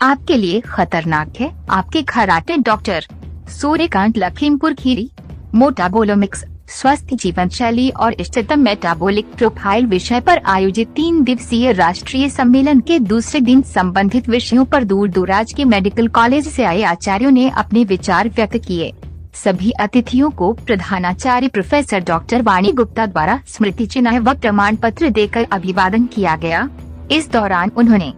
आपके लिए खतरनाक है। आपके कराटे डॉक्टर सूर्यकांत लखीमपुर खीरी। मेटाबोलिक्स, स्वस्थ जीवन शैली और इष्टतम मेटाबॉलिक प्रोफाइल विषय पर आयोजित 3 दिवसीय राष्ट्रीय सम्मेलन के दूसरे दिन संबंधित विषयों पर दूर दराज के मेडिकल कॉलेज से आए आचार्यों ने अपने विचार व्यक्त किए। सभी अतिथियों को प्रधानाचार्य प्रोफेसर डॉक्टर वाणी गुप्ता द्वारा स्मृति चिन्ह व प्रमाण पत्र देकर अभिवादन किया गया। इस दौरान उन्होंने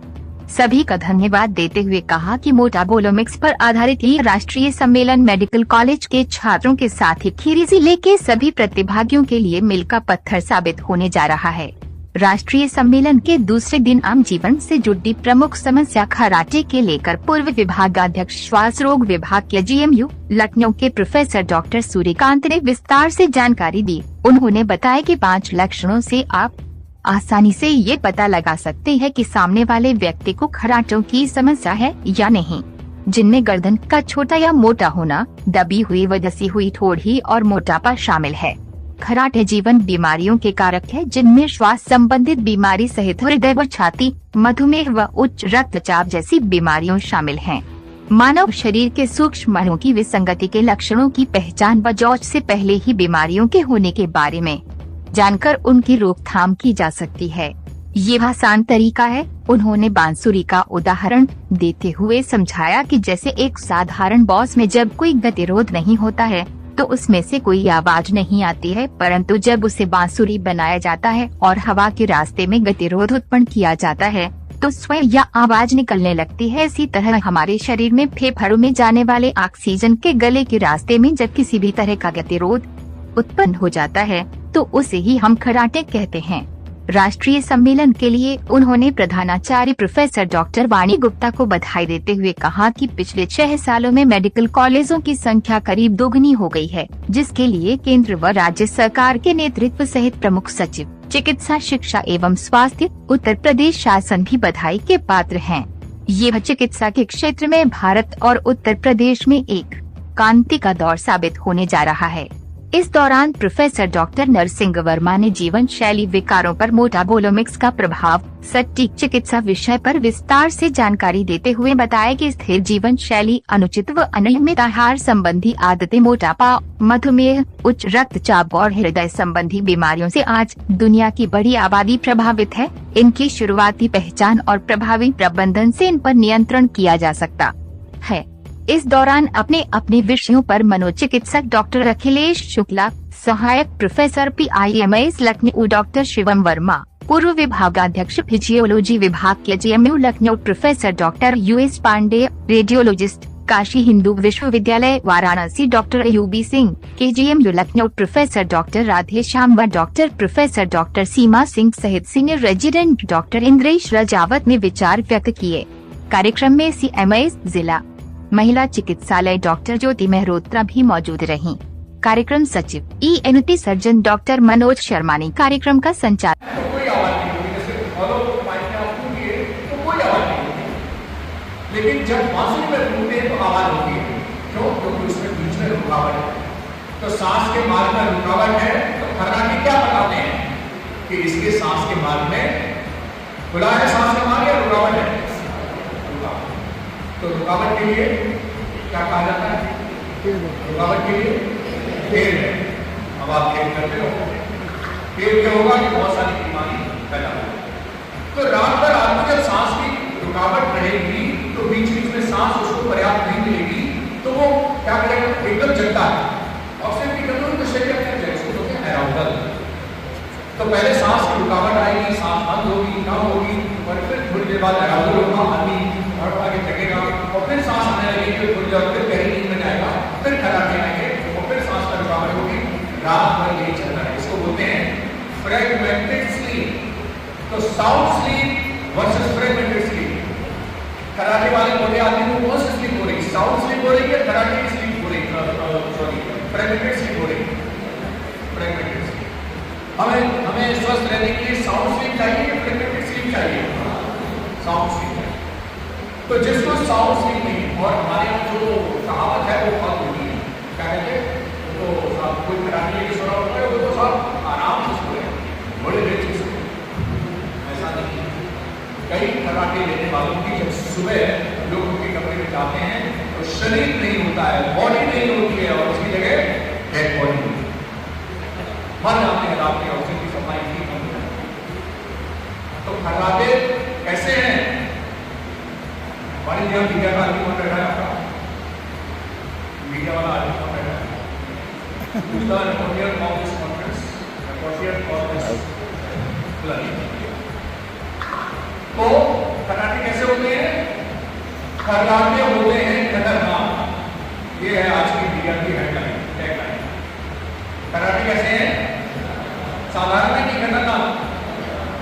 सभी का धन्यवाद देते हुए कहा कि मेटाबोलिक्स पर आधारित ये राष्ट्रीय सम्मेलन मेडिकल कॉलेज के छात्रों के साथ ही खीरी जिले के सभी प्रतिभागियों के लिए मील का पत्थर साबित होने जा रहा है। राष्ट्रीय सम्मेलन के दूसरे दिन आम जीवन से जुड़ी प्रमुख समस्या कराटे के लेकर पूर्व विभागाध्यक्ष श्वास रोग विभाग के GMU लखनऊ के प्रोफेसर डॉक्टर सूर्यकांत ने विस्तार से जानकारी दी। उन्होंने बताया कि 5 लक्षणों से आप आसानी से ये पता लगा सकते हैं कि सामने वाले व्यक्ति को खराटों की समस्या है या नहीं, जिनमें गर्दन का छोटा या मोटा होना, दबी हुई व धसी हुई ठोड़ी और मोटापा शामिल है। खराटे जीवन बीमारियों के कारक है, जिनमें श्वास संबंधित बीमारी सहित हृदय व छाती, मधुमेह व उच्च रक्तचाप जैसी बीमारियां शामिल हैं। मानव शरीर के सूक्ष्म अणुओं की विसंगति के लक्षणों की पहचान व जांच से पहले ही बीमारियों के होने के बारे में जानकर उनकी रोकथाम की जा सकती है। ये आसान तरीका है। उन्होंने बांसुरी का उदाहरण देते हुए समझाया कि जैसे एक साधारण बॉस में जब कोई गतिरोध नहीं होता है तो उसमें से कोई आवाज नहीं आती है, परंतु जब उसे बांसुरी बनाया जाता है और हवा के रास्ते में गतिरोध उत्पन्न किया जाता है तो स्वयं या आवाज निकलने लगती है। इसी तरह हमारे शरीर में फेफड़ों में जाने वाले ऑक्सीजन के गले के रास्ते में जब किसी भी तरह का गतिरोध उत्पन्न हो जाता है तो उसे ही हम खराटे कहते हैं। राष्ट्रीय सम्मेलन के लिए उन्होंने प्रधानाचार्य प्रोफेसर डॉक्टर वाणी गुप्ता को बधाई देते हुए कहा कि पिछले 6 सालों में मेडिकल कॉलेजों की संख्या करीब दोगुनी हो गई है, जिसके लिए केंद्र व राज्य सरकार के नेतृत्व सहित प्रमुख सचिव चिकित्सा शिक्षा एवं स्वास्थ्य उत्तर प्रदेश शासन भी बधाई के पात्र हैं। ये चिकित्सा के क्षेत्र में भारत और उत्तर प्रदेश में एक क्रांति का दौर साबित होने जा रहा है। इस दौरान प्रोफेसर डॉक्टर नरसिंह वर्मा ने जीवन शैली विकारों पर मेटाबोलिक्स का प्रभाव सटीक चिकित्सा विषय पर विस्तार से जानकारी देते हुए बताया कि स्थिर जीवन शैली, अनुचित व अनियमित आहार संबंधी आदतें मोटापा, मधुमेह, उच्च रक्तचाप और हृदय संबंधी बीमारियों से आज दुनिया की बड़ी आबादी प्रभावित है। इनकी शुरुआती पहचान और प्रभावी प्रबंधन से इन पर नियंत्रण किया जा सकता है। इस दौरान अपने अपने विषयों पर मनोचिकित्सक डॉक्टर अखिलेश शुक्ला, सहायक professor PIMS Lucknow doctor Shivam Verma, पूर्व विभागाध्यक्ष फिजियोलॉजी विभाग के GMU Lucknow professor doctor US Pandey, radiologist Kashi Hindu Vishwavidyalaya Varanasi doctor UB Singh के GMU Lucknow professor doctor Radhe Shyam व doctor professor doctor Seema Singh सहित senior resident doctor Indresh Rajawat ने विचार व्यक्त किए। कार्यक्रम में CMS जिला महिला चिकित्सालय डॉक्टर ज्योति मेहरोत्रा भी मौजूद रहीं। कार्यक्रम सचिव ENT surgeon doctor Manoj Sharma ने कार्यक्रम का संचालन। कोई आवाज नहीं होगी, जैसे फॉलो माइक में आप सुनिए तो कोई आवाज नहीं होगी, लेकिन जब बांसुरी में सुनते हैं तो आवाज होती है। क्यों? क्योंकि उसमें बीच में रुकावट है। तो सांस के मार्ग में रुकावट है तो खराटे क्या बताते हैं कि इसके सांस के मार्ग में खुला है सांस का मार्ग या रुकावट है? तो रुकावट के लिए क्या कहा जाता है? रुकावट के लिए खेल है। अब आप खेल करते हो, खेल क्या होगा कि बहुत सारी बीमारी पैदा होगी। तो रात भर आदमी जब सांस की रुकावट रहेगी तो बीच बीच में सांस उसको पर्याप्त नहीं मिलेगी तो वो क्या करेगा? एकदम जगता है। ऑक्सीजन की कमी होगी तो शरीर अपने जगह होते हैं अराउंडल। तो पहले सांस की रुकावट आएगी, सांस बंद होगी, कम होगी और फिर थोड़ी देर बाद अराउंडल होगा, आदमी और आगे जगेगा और फिर सांस आने लगेगी, थोड़ी देर फिर गहरी नींद में जाएगा, फिर खराटे आएंगे और फिर सांस का रुकावट होगी। रात भर यही चल रहा है। इसको बोलते हैं फ्रैगमेंटेड स्लीप। तो sound sleep versus fragmented sleep. Karate वाले मोटे आदमी को कौन सी स्लीप हो रही? साउंड स्लीप हो रही है, कराटे की स्लीप हो रही, सॉरी फ्रैगमेंटेड स्लीप हो रही। Fragmented sleep. हमें स्वस्थ रहने के लिए साउंड स्लीप चाहिए या फ्रैगमेंटेड स्लीप चाहिए? Sound sleep. तो जिसको साउंड स्लीप नहीं, और हमारे यहाँ जो कहावत है वो बहुत होती है, क्या कहते हैं? तो साहब कोई कराटे लेके सो रहा होता है, वो तो साहब आराम से सो रहे हैं, बड़े बेचैन से। ऐसा नहीं है। कई कराटे लेने वालों की जब सुबह लोग उनके कमरे में जाते हैं तो शरीर नहीं होता है, बॉडी नहीं होती है, और उसकी जगह डेड बॉडी होती है। मर जाते हैं रात के ऑक्सीजन की सप्लाई नहीं होती है। तो खर्राटे कैसे हैं? हमारे यहाँ मीडिया का आदमी कौन बैठा है? आपका मीडिया वाला आदमी कौन बैठा है? दूसरा reporter of this conference, reporter of this तो खर्राटे कैसे होते हैं? खर्राटे होते हैं खतरनाक। ये है आज की मीडिया की हेडलाइन, टैगलाइन। खर्राटे कैसे हैं? साधारण नहीं, खतरनाक।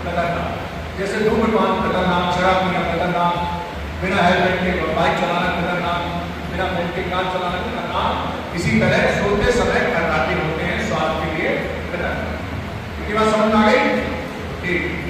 खतरनाक जैसे धूम्रपान खतरनाक, शराब पीना खतरनाक, बिना हेलमेट के बाइक चलाना खतरनाक, बिना हेलमेट के कार चलाना खतरनाक। इसी तरह सोते समय खर्राटे होते हैं स्वास्थ्य के लिए खतरनाक। बात समझ में आ गई? ठीक।